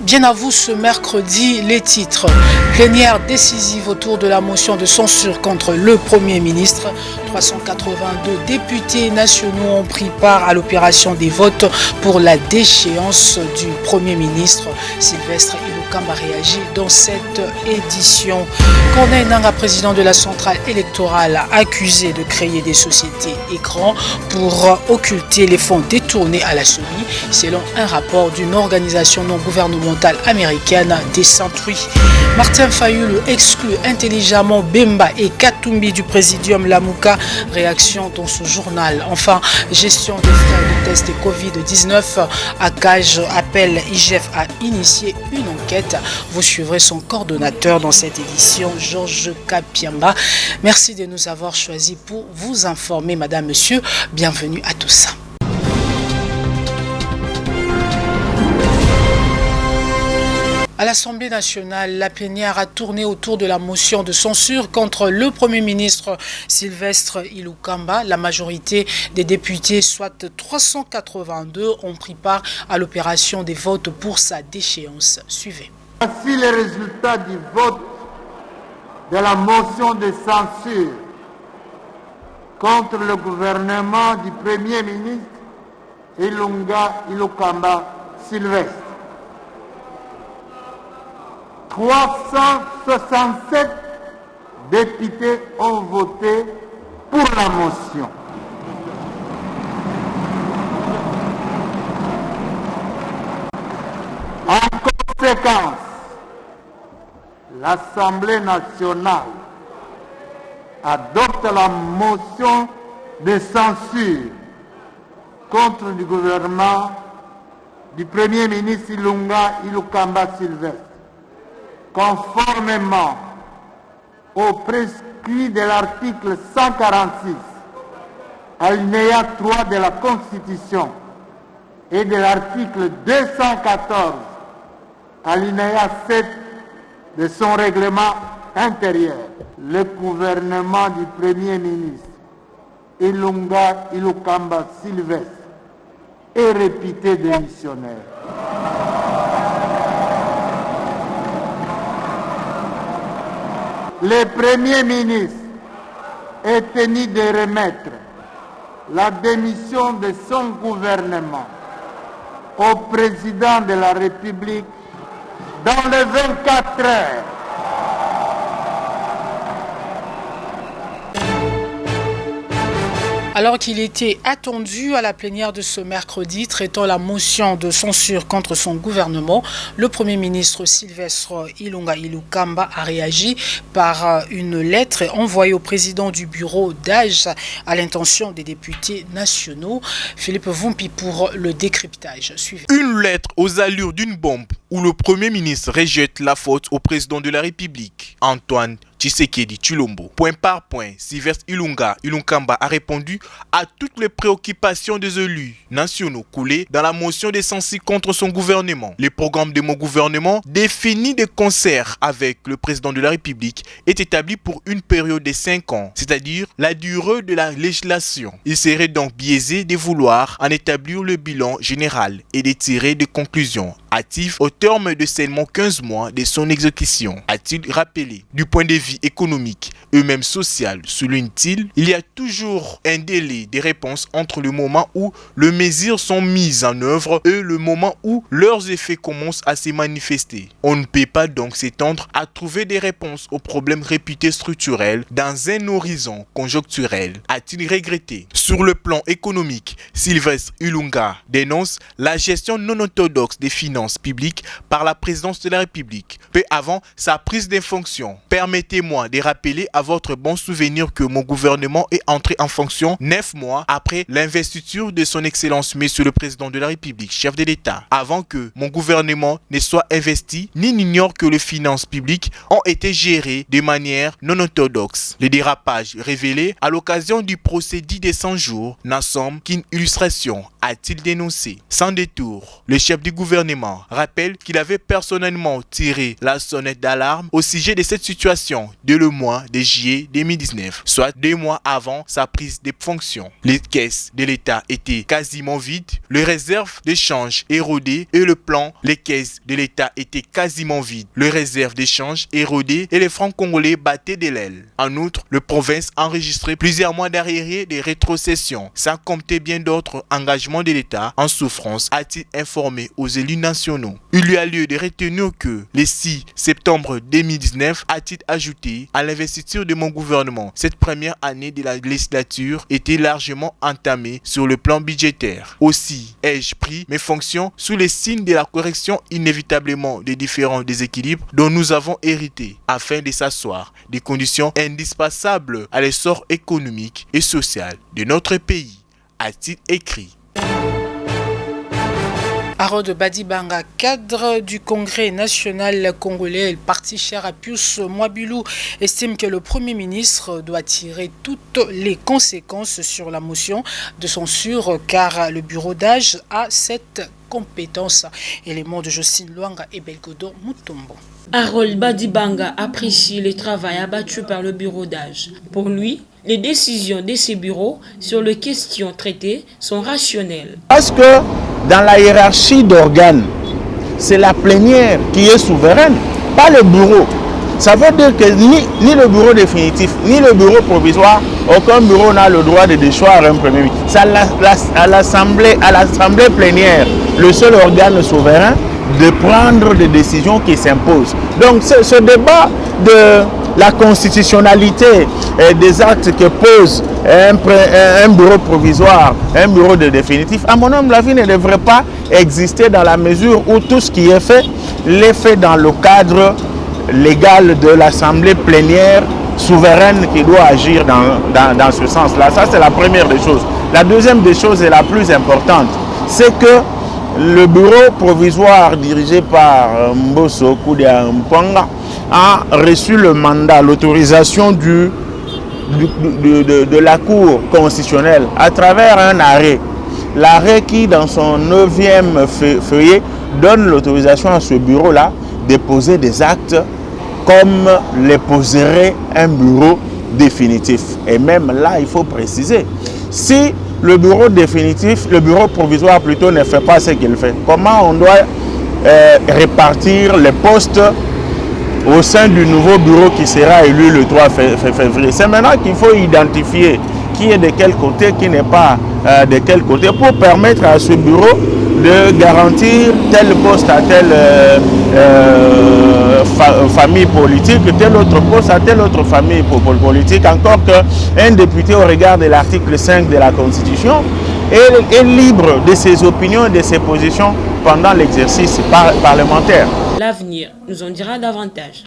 Bien à vous ce mercredi, les titres. Plénière décisive autour de la motion de censure contre le Premier ministre. 382 députés nationaux ont pris part à l'opération des votes pour la déchéance du Premier ministre. Sylvestre Ilukamba réagit dans cette édition. Corneille Nangaa, président de la centrale électorale, accusé de créer des sociétés écrans pour occulter les fonds détournés à la CENI, selon un rapport d'une organisation non gouvernementale américaine des Saint-Louis. Martin Fayulu exclut intelligemment Bemba et Katumbi du présidium Lamuka. Réaction dans ce journal. Enfin, gestion des frais de test Covid-19. ACAJ appelle IGF à initier une enquête. Vous suivrez son coordonnateur dans cette édition, Georges Kapiamba. Merci de nous avoir choisis pour vous informer, madame, monsieur. Bienvenue à tous. À l'Assemblée nationale, la plénière a tourné autour de la motion de censure contre le Premier ministre Sylvestre Ilukamba. La majorité des députés, soit 382, ont pris part à l'opération des votes pour sa déchéance. Suivez. Voici les résultats du vote de la motion de censure contre le gouvernement du Premier ministre Ilukamba Sylvestre. 367 députés ont voté pour la motion. En conséquence, l'Assemblée nationale adopte la motion de censure contre le gouvernement du Premier ministre Ilukamba Sylvestre, conformément au prescrit de l'article 146, alinéa 3 de la Constitution et de l'article 214, alinéa 7 de son règlement intérieur. Le gouvernement du Premier ministre Ilukamba Sylvestre est réputé démissionnaire. Le Premier ministre est tenu de remettre la démission de son gouvernement au président de la République dans les 24 heures. Alors qu'il était attendu à la plénière de ce mercredi traitant la motion de censure contre son gouvernement, le Premier ministre Sylvestre Ilukamba a réagi par une lettre envoyée au président du bureau d'âge à l'intention des députés nationaux. Philippe Vumpi pour le décryptage. Suivez. Une lettre aux allures d'une bombe où le Premier ministre rejette la faute au président de la République, Antoine Tshisekedi Tshilombo. Point par point, Sylvestre Ilukamba a répondu à toutes les préoccupations des élus nationaux coulées dans la motion de censure contre son gouvernement. Le programme de mon gouvernement, défini de concert avec le président de la République, est établi pour une période de 5 ans, c'est-à-dire la durée de la législation. Il serait donc biaisé de vouloir en établir le bilan général et de tirer des conclusions hâtives au terme de seulement 15 mois de son exécution, a-t-il rappelé. Du point de vue économique et même social, souligne-t-il, il y a toujours un délai de réponse entre le moment où les mesures sont mises en œuvre et le moment où leurs effets commencent à se manifester. On ne peut pas donc s'étendre à trouver des réponses aux problèmes réputés structurels dans un horizon conjoncturel, a-t-il regretté. Sur le plan économique, Sylvestre Ilukamba dénonce la gestion non orthodoxe des finances publiques par la présidence de la République, peu avant sa prise de fonction. Permettez-moi de rappeler à votre bon souvenir que mon gouvernement est entré en fonction 9 mois après l'investiture de son Excellence Monsieur le Président de la République, chef de l'État. Avant que mon gouvernement ne soit investi, ni n'ignore que les finances publiques ont été gérées de manière non orthodoxe. Les dérapages révélés à l'occasion du procès dit des 100 jours n'en sont qu'une illustration, a-t-il dénoncé. Sans détour, le chef du gouvernement rappelle qu'il avait personnellement tiré la sonnette d'alarme au sujet de cette situation dès le mois de juillet 2019, soit 2 mois avant sa prise de fonction. Les caisses de l'État étaient quasiment vides, les réserves d'échange érodées et le plan, les caisses de l'État étaient quasiment vides, les réserves d'échange érodées et les francs congolais battaient de l'aile. En outre, le province enregistrait plusieurs mois d'arriérés de rétrocession, sans compter bien d'autres engagements de l'État en souffrance, a-t-il informé aux élus nationaux. Il y a lieu de retenir que le 6 septembre 2019, a-t-il ajouté, à l'investiture de mon gouvernement, cette première année de la législature était largement entamée sur le plan budgétaire. Aussi, ai-je pris mes fonctions sous les signes de la correction inévitablement des différents déséquilibres dont nous avons hérité, afin de s'asseoir des conditions indispensables à l'essor économique et social de notre pays, a-t-il écrit. Harold Badibanga, cadre du Congrès national congolais, le parti cher à Pius Mwabilou, estime que le Premier ministre doit tirer toutes les conséquences sur la motion de censure car le bureau d'âge a cette compétence. Élément de Jocelyne Luanga et Belgodo Mutombo. Harold Badibanga apprécie le travail abattu par le bureau d'âge. Pour lui, les décisions de ces bureaux sur les questions traitées sont rationnelles. Parce que dans la hiérarchie d'organes, c'est la plénière qui est souveraine, pas le bureau. Ça veut dire que ni le bureau définitif, ni le bureau provisoire, aucun bureau n'a le droit de déchoir un premier ministre. C'est à l'assemblée plénière, le seul organe souverain, de prendre des décisions qui s'imposent. Donc ce débat de la constitutionnalité des actes que pose un bureau provisoire, un bureau de définitif, à mon humble avis, ne devrait pas exister dans la mesure où tout ce qui est fait, l'est fait dans le cadre légal de l'assemblée plénière souveraine qui doit agir dans ce sens-là. Ça, c'est la première des choses. La deuxième des choses et la plus importante, c'est que le bureau provisoire dirigé par Mbosso Koudia Mpanga a reçu le mandat, l'autorisation de la Cour constitutionnelle à travers un arrêt. L'arrêt qui, dans son 9e feuillet, donne l'autorisation à ce bureau-là de poser des actes comme les poserait un bureau définitif. Et même là, il faut préciser, si le bureau définitif, le bureau provisoire plutôt ne fait pas ce qu'il fait, comment on doit répartir les postes au sein du nouveau bureau qui sera élu le 3 février. C'est maintenant qu'il faut identifier qui est de quel côté, qui n'est pas de quel côté, pour permettre à ce bureau de garantir tel poste à telle famille politique, tel autre poste à telle autre famille politique, encore qu'un député au regard de l'article 5 de la Constitution est libre de ses opinions et de ses positions pendant l'exercice parlementaire. L'avenir nous en dira davantage.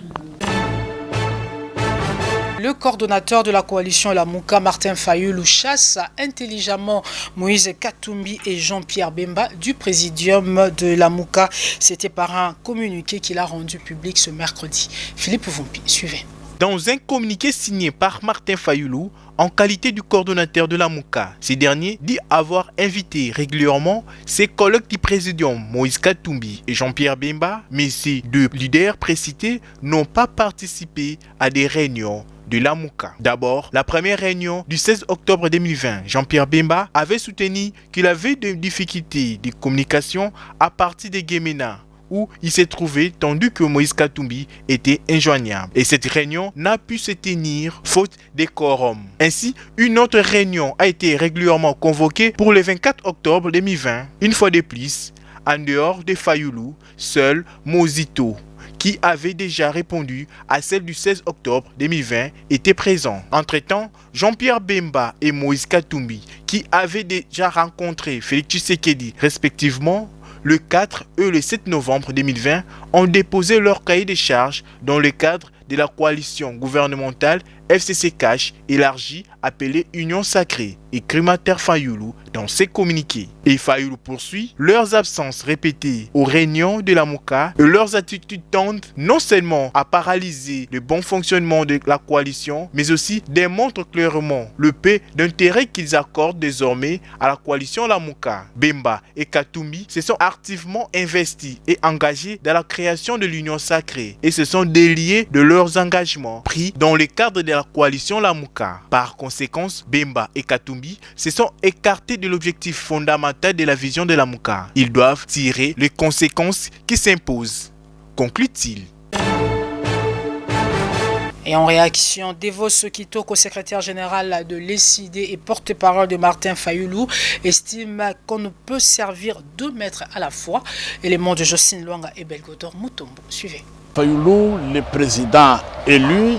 Le coordonnateur de la coalition Lamuka, Martin Fayulu, chasse intelligemment Moïse Katumbi et Jean-Pierre Bemba du présidium de Lamuka. C'était par un communiqué qu'il a rendu public ce mercredi. Philippe Vompi, suivez. Dans un communiqué signé par Martin Fayulu, en qualité du coordonnateur de la Mouka, ce dernier dit avoir invité régulièrement ses collègues du présidium Moïse Katumbi et Jean-Pierre Bemba, mais ces deux leaders précités n'ont pas participé à des réunions de la Mouka. D'abord, la première réunion du 16 octobre 2020, Jean-Pierre Bemba avait soutenu qu'il avait des difficultés de communication à partir de Guémena, où il s'est trouvé tandis que Moïse Katumbi était injoignable. Et cette réunion n'a pu se tenir faute de quorum. Ainsi, une autre réunion a été régulièrement convoquée pour le 24 octobre 2020. Une fois de plus, en dehors de Fayulu, seul Mozito, qui avait déjà répondu à celle du 16 octobre 2020, était présent. Entre-temps, Jean-Pierre Bemba et Moïse Katumbi, qui avaient déjà rencontré Félix Tshisekedi respectivement, le 4 et le 7 novembre 2020, ont déposé leur cahier de charges dans le cadre de la coalition gouvernementale FCC Cash élargie appelée Union Sacrée et Krimater Fayulu dans ses communiqués. Et Fayulu poursuit, leurs absences répétées aux réunions de la Mouka et leurs attitudes tendent non seulement à paralyser le bon fonctionnement de la coalition, mais aussi démontrent clairement le peu d'intérêt qu'ils accordent désormais à la coalition Lamuka. Bemba et Katumbi se sont activement investis et engagés dans la création de l'Union sacrée et se sont déliés de leurs engagements pris dans le cadre de la coalition Lamuka. Par conséquent, Bemba et Katumbi se sont écartés de l'objectif fondamental de la vision de Lamuka. Ils doivent tirer les conséquences qui s'imposent, conclut-il. Et en réaction, Devos Kitoko, secrétaire général de l'ECID et porte-parole de Martin Fayulu, estime qu'on ne peut servir deux maîtres à la fois. Éléments de Jocelyne Luanga et Belgodor Mutombo. Suivez. Fayulu, le président élu,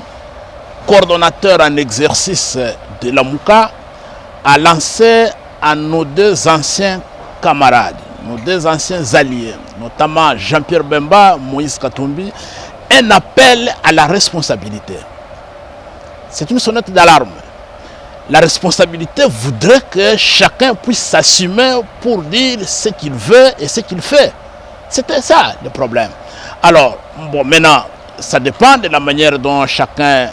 coordonnateur en exercice de la Mouka, a lancé à nos deux anciens camarades, nos deux anciens alliés, notamment Jean-Pierre Bemba, Moïse Katumbi, un appel à la responsabilité. C'est une sonnette d'alarme. La responsabilité voudrait que chacun puisse s'assumer pour dire ce qu'il veut et ce qu'il fait. C'était ça le problème. Alors, bon, maintenant, ça dépend de la manière dont chacun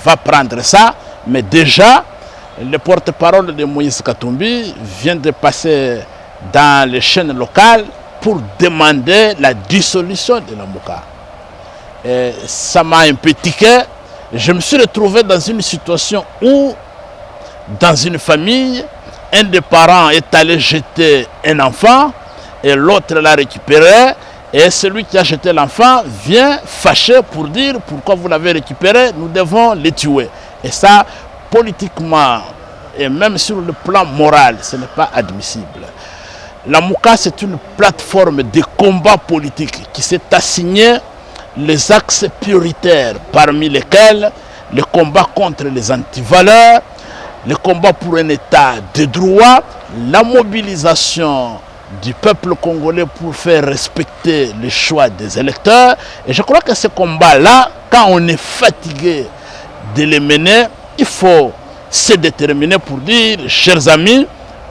va prendre ça, mais déjà, le porte-parole de Moïse Katumbi vient de passer dans les chaînes locales pour demander la dissolution de la Mouka. Et ça m'a un peu tiqué. Je me suis retrouvé dans une situation où, dans une famille, un des parents est allé jeter un enfant et l'autre l'a récupéré. Et celui qui a jeté l'enfant vient fâché pour dire pourquoi vous l'avez récupéré, nous devons le tuer. Et ça, politiquement et même sur le plan moral, ce n'est pas admissible. La Mouka, c'est une plateforme de combat politique qui s'est assigné les axes prioritaires, parmi lesquels le combat contre les antivaleurs, le combat pour un état de droit, la mobilisation du peuple congolais pour faire respecter les choix des électeurs. Et je crois que ce combat-là, quand on est fatigué de les mener, il faut se déterminer pour dire, chers amis,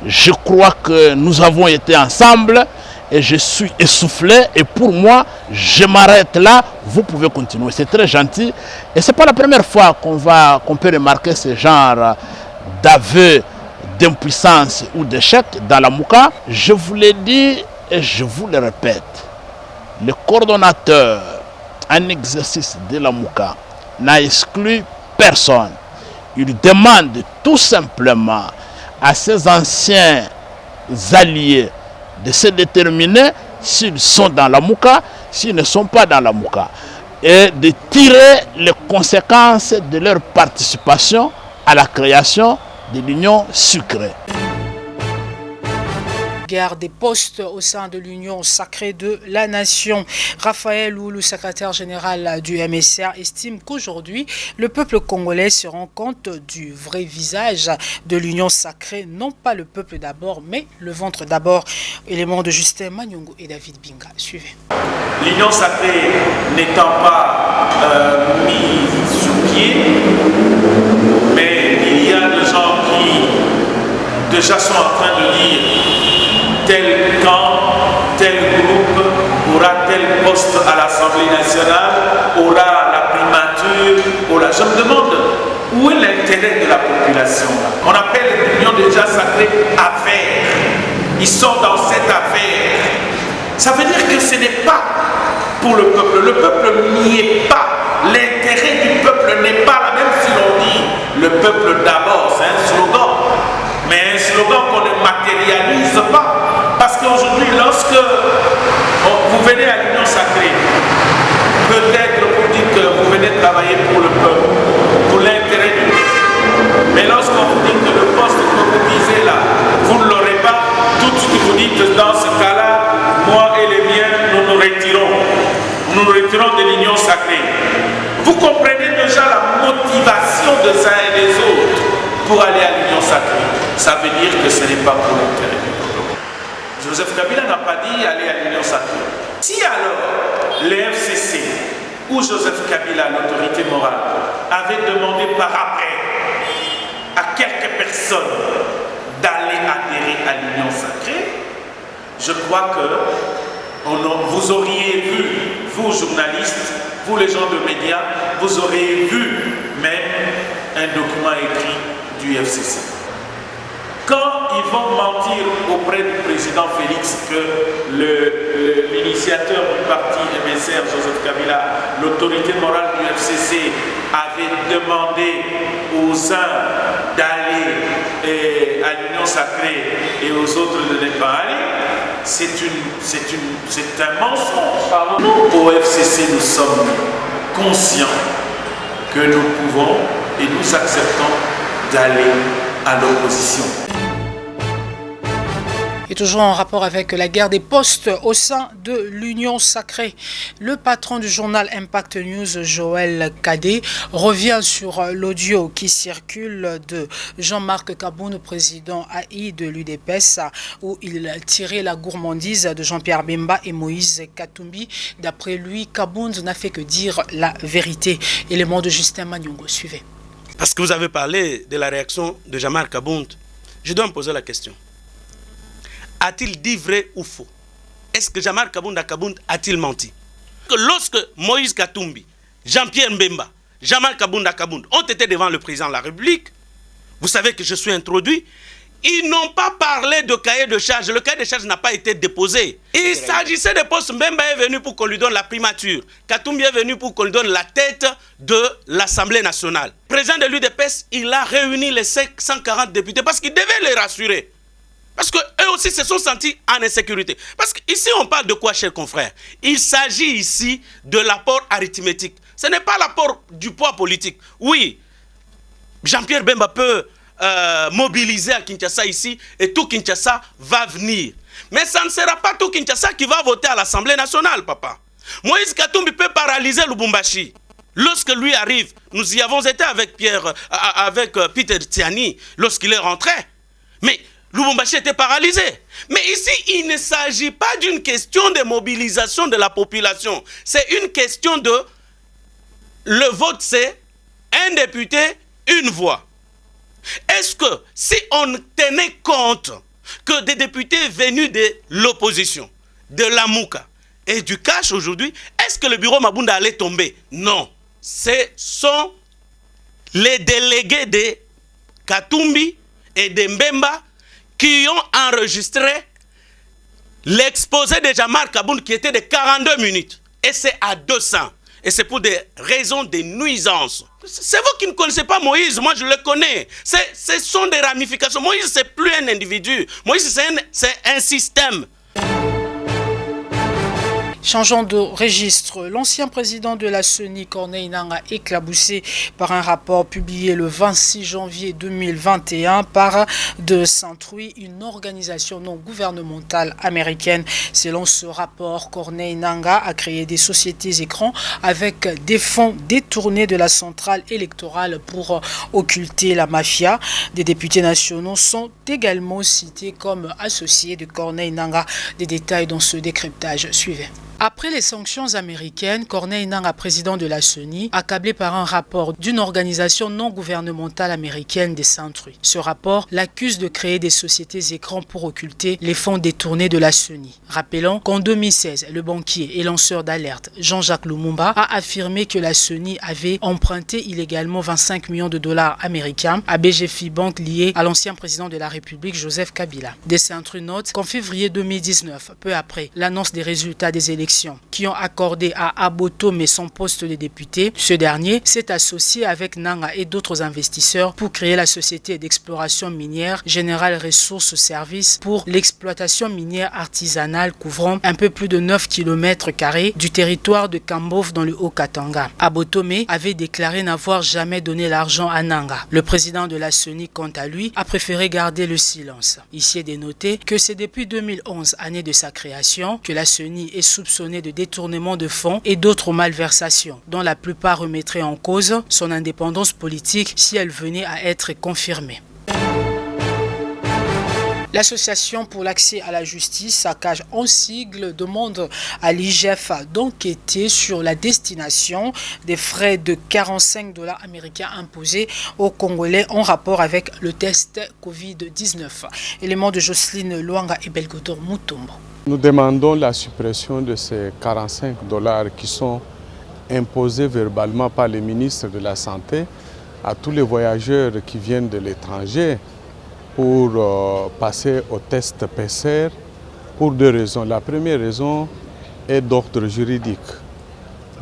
je crois que nous avons été ensemble et je suis essoufflé et pour moi, je m'arrête là, vous pouvez continuer. C'est très gentil et ce n'est pas la première fois qu'on peut remarquer ce genre d'aveu d'impuissance ou d'échec dans la Mouka. Je vous l'ai dit et je vous le répète, le coordonnateur en exercice de la Mouka n'a exclu personne. Il demande tout simplement à ses anciens alliés de se déterminer s'ils sont dans la Mouka, s'ils ne sont pas dans la Mouka, et de tirer les conséquences de leur participation à la création de l'Union sucrée. Guerre des postes au sein de l'Union sacrée de la Nation. Raphaël Ou, le secrétaire général du MSR, estime qu'aujourd'hui, le peuple congolais se rend compte du vrai visage de l'Union sacrée, non pas le peuple d'abord, mais le ventre d'abord. Élément de Justin Manyongo et David Binga. Suivez. L'Union sacrée n'étant pas mise sur pied, mais il y a des gens qui déjà sont en train de dire tel camp, tel groupe aura tel poste à l'Assemblée nationale, aura la primature, aura... Je me demande où est l'intérêt de la population. On appelle l'Union déjà sacrée affaire. Ils sont dans cette affaire. Ça veut dire que ce n'est pas pour le peuple. Le peuple n'y est pas. L'intérêt du peuple n'est pas là, même si l'on dit le peuple d'abord, c'est un slogan. Mais un slogan qu'on ne matérialise pas. Parce qu'aujourd'hui, lorsque vous venez à l'Union sacrée, peut-être pour dire que vous venez travailler pour le peuple, pour l'intérêt du peuple. Mais lorsqu'on vous dit que le poste que vous visez là, vous ne l'aurez pas, tout ce que vous dites dans ce cas-là, moi et les miens, nous nous retirons. Nous nous retirons de l'Union sacrée. Vous comprenez déjà la motivation des uns et des autres pour aller à l'Union sacrée. Ça veut dire que ce n'est pas pour l'intérêt du peuple. Joseph Kabila n'a pas dit aller à l'Union sacrée. Si alors les FCC ou Joseph Kabila, l'autorité morale, avait demandé par après à quelques personnes d'aller adhérer à l'Union sacrée, je crois que vous auriez vu, vous journalistes, vous les gens de médias, vous auriez vu même un document écrit du FCC. Quand ils vont mentir auprès du président Félix que l'initiateur du parti MSR, Joseph Kabila, l'autorité morale du FCC, avait demandé aux uns d'aller à l'Union sacrée et aux autres de ne pas aller, c'est un mensonge. Nous, au FCC, nous sommes conscients que nous pouvons et nous acceptons d'aller à l'opposition. Et toujours en rapport avec la guerre des postes au sein de l'Union sacrée, le patron du journal Impact News, Joël Cadet, revient sur l'audio qui circule de Jean-Marc Kabound, président AI de l'UDPS, où il tirait la gourmandise de Jean-Pierre Bemba et Moïse Katumbi. D'après lui, Kabound n'a fait que dire la vérité. Élément de Justin Magnongo, suivez. Parce que vous avez parlé de la réaction de Jean-Marc Kabound, je dois me poser la question. A-t-il dit vrai ou faux? Est-ce que Jean-Marc Kabound a-t-il menti? Que lorsque Moïse Katumbi, Jean-Pierre Mbemba, Jean-Marc Kabound ont été devant le président de la République, vous savez que je suis introduit, ils n'ont pas parlé de cahier de charge. Le cahier de charge n'a pas été déposé. Il s'agissait de postes. Mbemba est venu pour qu'on lui donne la primature. Katumbi est venu pour qu'on lui donne la tête de l'Assemblée nationale. Président de l'UDPS, il a réuni les 140 députés parce qu'il devait les rassurer. Parce qu'eux aussi se sont sentis en insécurité. Parce qu'ici, on parle de quoi, chers confrères? Il s'agit ici de l'apport arithmétique. Ce n'est pas l'apport du poids politique. Oui, Jean-Pierre Bemba peut mobiliser à Kinshasa ici et tout Kinshasa va venir. Mais ça ne sera pas tout Kinshasa qui va voter à l'Assemblée nationale, papa. Moïse Katumbi peut paralyser Lubumbashi. Lorsque lui arrive, nous y avons été avec Peter Tiani lorsqu'il est rentré. Mais Lubumbashi était paralysé. Mais ici, il ne s'agit pas d'une question de mobilisation de la population. C'est une question de... Le vote, c'est un député, une voix. Est-ce que si on tenait compte que des députés venus de l'opposition, de la Mouka et du Cash aujourd'hui, est-ce que le bureau Mabunda allait tomber? Non. Ce sont les délégués de Katumbi et de Mbemba qui ont enregistré l'exposé de Jean-Marc Kabound qui était de 42 minutes. Et c'est à 200. Et c'est pour des raisons de nuisance. C'est vous qui ne connaissez pas Moïse, moi je le connais. Ce sont des ramifications. Moïse, c'est plus un individu. Moïse, c'est un système. Changeons de registre. L'ancien président de la CENI, Corneille Nangaa, éclaboussé par un rapport publié le 26 janvier 2021 par De Saint-Truy, une organisation non gouvernementale américaine. Selon ce rapport, Corneille Nangaa a créé des sociétés écrans avec des fonds détournés de la centrale électorale pour occulter la mafia. Des députés nationaux sont également cités comme associés de Corneille Nangaa. Des détails dans ce décryptage. Suivez. Après les sanctions américaines, Corneille Nangaa, président de la CENI, accablé par un rapport d'une organisation non gouvernementale américaine des Saint-Truy. Ce rapport l'accuse de créer des sociétés écrans pour occulter les fonds détournés de la CENI. Rappelons qu'en 2016, le banquier et lanceur d'alerte Jean-Jacques Lumumba a affirmé que la CENI avait emprunté illégalement 25 millions de dollars américains à BGFI Bank lié à l'ancien président de la République Joseph Kabila. Des Saint-Truy note qu'en février 2019, peu après l'annonce des résultats des élections qui ont accordé à Abotome son poste de député, ce dernier s'est associé avec Nangaa et d'autres investisseurs pour créer la société d'exploration minière Général Ressources Services pour l'exploitation minière artisanale couvrant un peu plus de 9 km² du territoire de Kambov dans le Haut-Katanga. Abotome avait déclaré n'avoir jamais donné l'argent à Nangaa. Le président de la CENI, quant à lui, a préféré garder le silence. Ici est dénoté que c'est depuis 2011, année de sa création, que la CENI est soupçonnée de détournement de fonds et d'autres malversations, dont la plupart remettraient en cause son indépendance politique si elle venait à être confirmée. L'association pour l'accès à la justice, ACAJ en sigle, demande à l'IGF d'enquêter sur la destination des frais de 45 $ américains imposés aux Congolais en rapport avec le test Covid-19. Élément de Jocelyne Luanga et Belgodor Mutombo. Nous demandons la suppression de ces 45 $ qui sont imposés verbalement par le ministre de la Santé à tous les voyageurs qui viennent de l'étranger pour passer au test PCR pour deux raisons. La première raison est d'ordre juridique.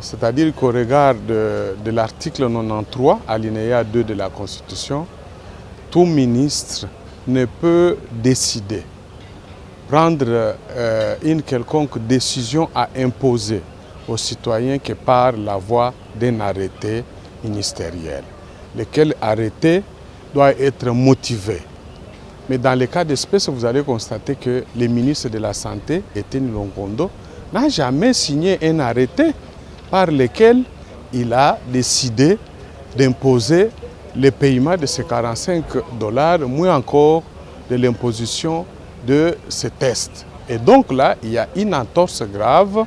C'est-à-dire qu'au regard de l'article 93, alinéa 2 de la Constitution, tout ministre ne peut décider, prendre une quelconque décision à imposer aux citoyens que par la voie d'un arrêté ministériel, lequel arrêté doit être motivé. Mais dans le cas d'espèce, vous allez constater que le ministre de la Santé, Étienne Longondo, n'a jamais signé un arrêté par lequel il a décidé d'imposer le paiement de ces 45 $, moins encore de l'imposition de ces tests. Et donc là, il y a une entorse grave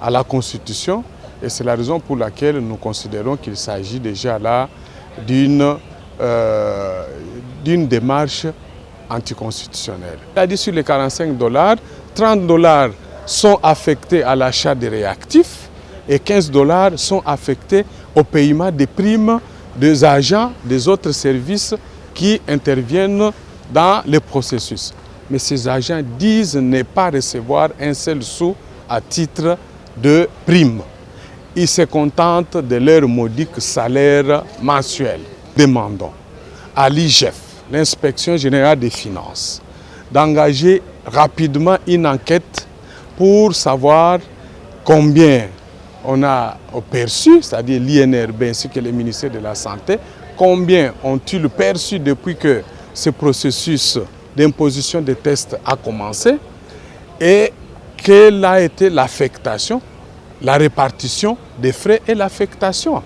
à la Constitution et c'est la raison pour laquelle nous considérons qu'il s'agit déjà là d'une démarche anticonstitutionnelle. Il a dit sur les 45 $, 30 $ sont affectés à l'achat des réactifs et 15 $ sont affectés au paiement des primes des agents des autres services qui interviennent dans le processus. Mais ces agents disent ne pas recevoir un seul sou à titre de prime. Ils se contentent de leur modique salaire mensuel. Demandons à l'IGF, l'Inspection générale des finances, d'engager rapidement une enquête pour savoir combien on a perçu, c'est-à-dire l'INRB ainsi que le ministère de la Santé, combien ont-ils perçu depuis que ce processus d'imposition des tests a commencé et quelle a été l'affectation, la répartition des frais et l'affectation.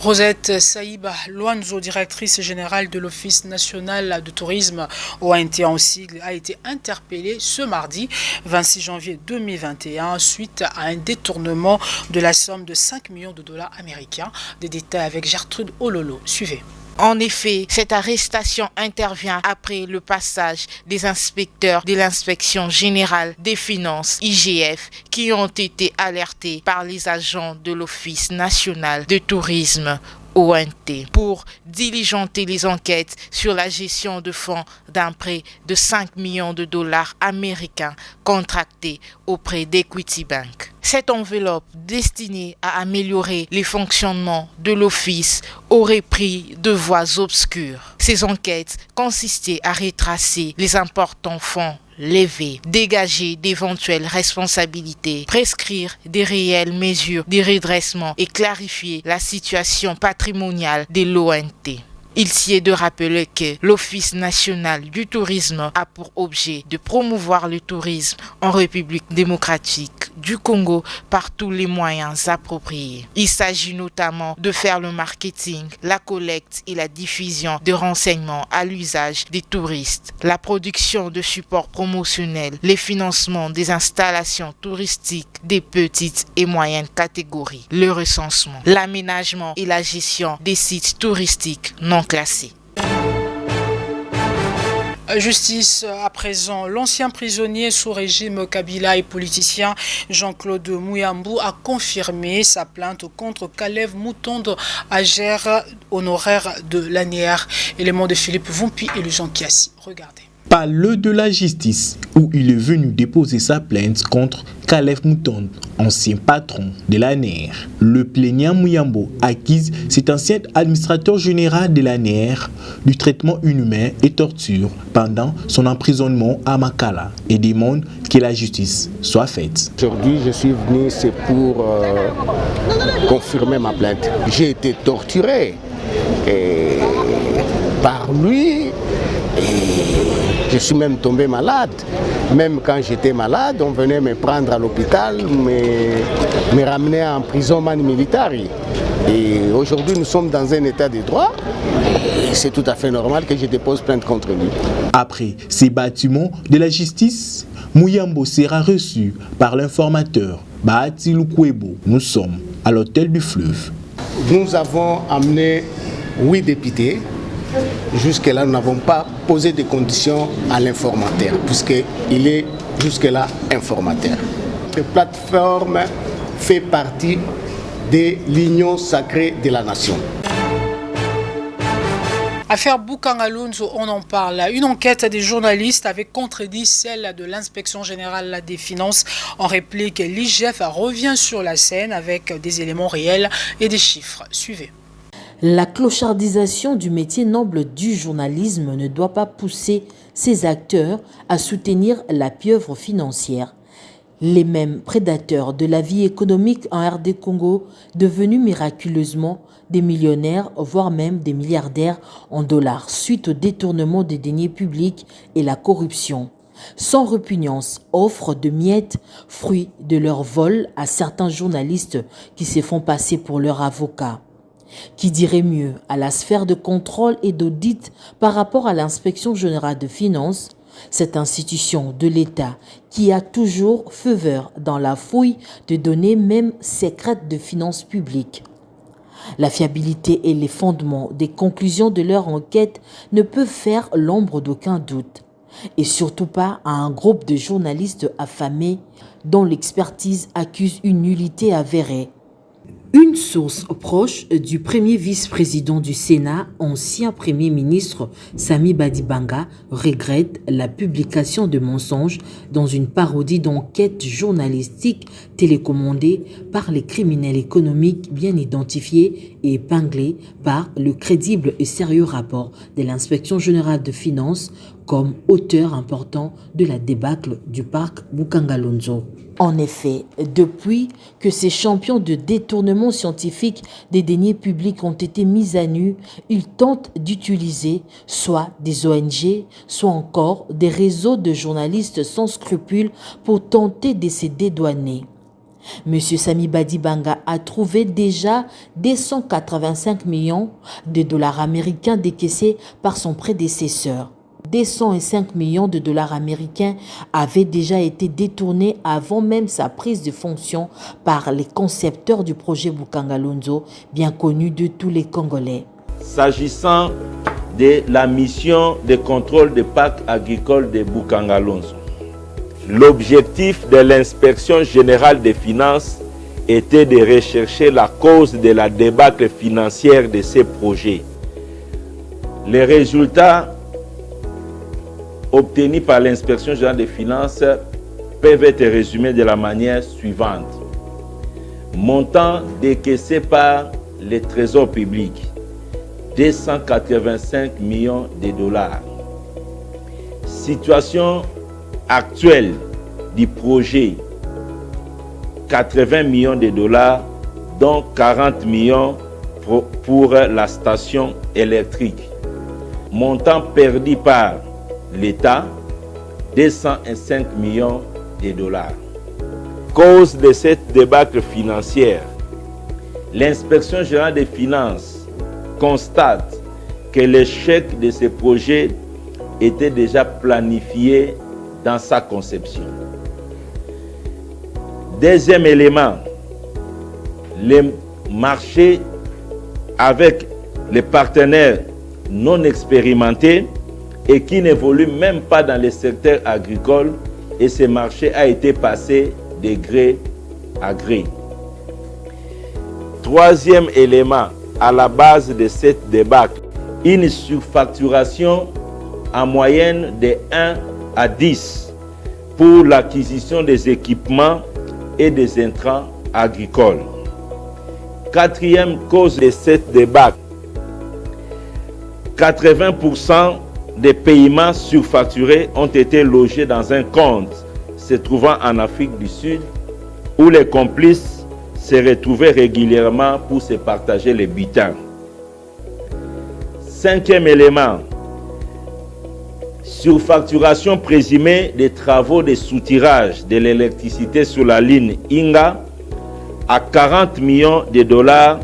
Rosette Saïba Luanzo, directrice générale de l'Office national de tourisme ONT en sigle, a été interpellée ce mardi 26 janvier 2021 suite à un détournement de la somme de 5 millions de $ américains. Des détails avec Gertrude Ololo. Suivez. En effet, cette arrestation intervient après le passage des inspecteurs de l'inspection générale des finances, IGF, qui ont été alertés par les agents de l'Office national de tourisme, ONT, pour diligenter les enquêtes sur la gestion de fonds d'un prêt de 5 millions de $ américains contractés auprès d'Equity Bank. Cette enveloppe destinée à améliorer les fonctionnements de l'office aurait pris de voies obscures. Ces enquêtes consistaient à retracer les importants fonds levés, dégager d'éventuelles responsabilités, prescrire des réelles mesures de redressement et clarifier la situation patrimoniale de l'ONT. Il s'y est de rappeler que l'Office national du tourisme a pour objet de promouvoir le tourisme en République démocratique du Congo par tous les moyens appropriés. Il s'agit notamment de faire le marketing, la collecte et la diffusion de renseignements à l'usage des touristes, la production de supports promotionnels, les financements des installations touristiques des petites et moyennes catégories, le recensement, l'aménagement et la gestion des sites touristiques non classés. Justice à présent, l'ancien prisonnier sous régime Kabila et politicien Jean-Claude Muyambu a confirmé sa plainte contre Kalev Mutombo, agère honoraire de l'ANER. Élément de Philippe Vumpi et Jean Kiassi. Regardez. Parle de la justice où il est venu déposer sa plainte contre Kalev Mutombo, ancien patron de l'ANER. Le plaignant Muyambu accuse cet ancien administrateur général de l'ANER du traitement inhumain et torture pendant son emprisonnement à Makala et demande que la justice soit faite. Aujourd'hui, je suis venu, c'est pour confirmer ma plainte. J'ai été torturé par lui Et je suis même tombé malade. Même quand j'étais malade, on venait me prendre à l'hôpital, me ramener en prison militaire. Et aujourd'hui, nous sommes dans un état de droit. Et c'est tout à fait normal que je dépose plainte contre lui. Après ces bâtiments de la justice, Muyambo sera reçu par l'informateur Bahati Lukwebo. Nous sommes à l'hôtel du Fleuve. Nous avons amené 8 députés. Jusque-là, nous n'avons pas posé de conditions à l'informateur, puisqu'il est jusque-là informateur. Cette plateforme fait partie de l'union sacrée de la nation. Affaire Boukangalonzo, on en parle. Une enquête des journalistes avait contredit celle de l'inspection générale des finances. En réplique, l'IGF revient sur la scène avec des éléments réels et des chiffres. Suivez. La clochardisation du métier noble du journalisme ne doit pas pousser ses acteurs à soutenir la pieuvre financière. Les mêmes prédateurs de la vie économique en RD Congo, devenus miraculeusement des millionnaires, voire même des milliardaires en dollars, suite au détournement des deniers publics et la corruption. Sans répugnance, offrent de miettes, fruits de leur vol à certains journalistes qui se font passer pour leurs avocats. Qui dirait mieux à la sphère de contrôle et d'audit par rapport à l'inspection générale de finances, cette institution de l'État qui a toujours faveur dans la fouille de données même secrètes de finances publiques. La fiabilité et les fondements des conclusions de leur enquête ne peuvent faire l'ombre d'aucun doute. Et surtout pas à un groupe de journalistes affamés dont l'expertise accuse une nullité avérée. Une source proche du premier vice-président du Sénat, ancien premier ministre Sami Badibanga, regrette la publication de mensonges dans une parodie d'enquête journalistique télécommandée par les criminels économiques bien identifiés et épinglés par le crédible et sérieux rapport de l'Inspection générale de finances comme auteur important de la débâcle du parc Boukangalonzo. En effet, depuis que ces champions de détournement scientifique des deniers publics ont été mis à nu, ils tentent d'utiliser soit des ONG, soit encore des réseaux de journalistes sans scrupules pour tenter de se dédouaner. Monsieur Sami Badibanga a trouvé déjà des 185 millions de dollars américains décaissés par son prédécesseur. Des 105 millions de dollars américains avaient déjà été détournés avant même sa prise de fonction par les concepteurs du projet Boukangalonzo, bien connu de tous les Congolais. S'agissant de la mission de contrôle des parcs agricoles de Boukangalonzo, l'objectif de l'inspection générale des finances était de rechercher la cause de la débâcle financière de ces projets. Les résultats obtenus par l'inspection générale des finances peuvent être résumés de la manière suivante. Montant décaissé par le Trésor public, 285 millions de dollars. Situation actuelle du projet, 80 millions de dollars, dont 40 millions pour la station électrique. Montant perdu par l'État, 205 millions de dollars. Cause de cette débâcle financière, l'inspection générale des finances constate que l'échec de ce projet était déjà planifié dans sa conception. Deuxième élément, les marchés avec les partenaires non expérimentés et qui n'évoluent même pas dans le secteur agricole, et ce marché a été passé de gré à gré. Troisième élément à la base de cette débâcle, une surfacturation en moyenne de 1 à 10 pour l'acquisition des équipements et des intrants agricoles. Quatrième cause de cette débâcle, 80% des paiements surfacturés ont été logés dans un compte se trouvant en Afrique du Sud où les complices se retrouvaient régulièrement pour se partager les butins. Cinquième élément, Surfacturation présumée des travaux de soutirage de l'électricité sur la ligne Inga à 40 millions de dollars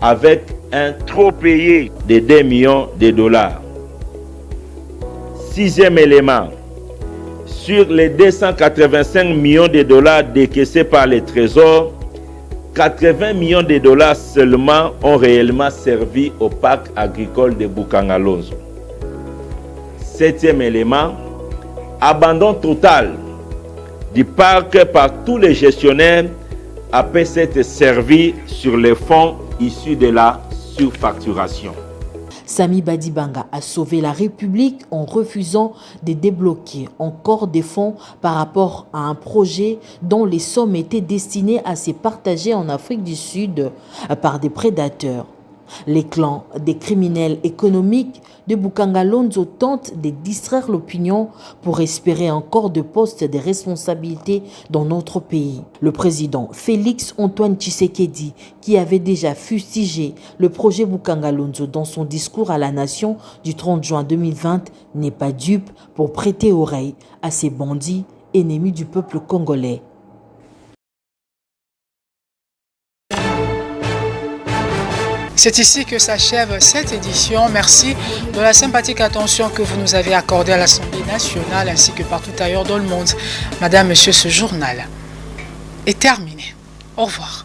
avec un trop payé de 2 millions de dollars. Sixième élément, sur les 285 millions de dollars décaissés par le Trésor, 80 millions de dollars seulement ont réellement servi au parc agricole de Bukangalonzo. Septième élément, abandon total du parc par tous les gestionnaires après s'être servi sur les fonds issus de la surfacturation. Sami Badibanga a sauvé la République en refusant de débloquer encore des fonds par rapport à un projet dont les sommes étaient destinées à se partager en Afrique du Sud par des prédateurs. Les clans des criminels économiques de Bukangalonzo tentent de distraire l'opinion pour espérer encore de postes de responsabilité dans notre pays. Le président Félix Antoine Tshisekedi, qui avait déjà fustigé le projet Bukangalonzo dans son discours à la nation du 30 juin 2020, n'est pas dupe pour prêter oreille à ces bandits ennemis du peuple congolais. C'est ici que s'achève cette édition. Merci de la sympathique attention que vous nous avez accordée à l'Assemblée nationale ainsi que partout ailleurs dans le monde. Madame, Monsieur, ce journal est terminé. Au revoir.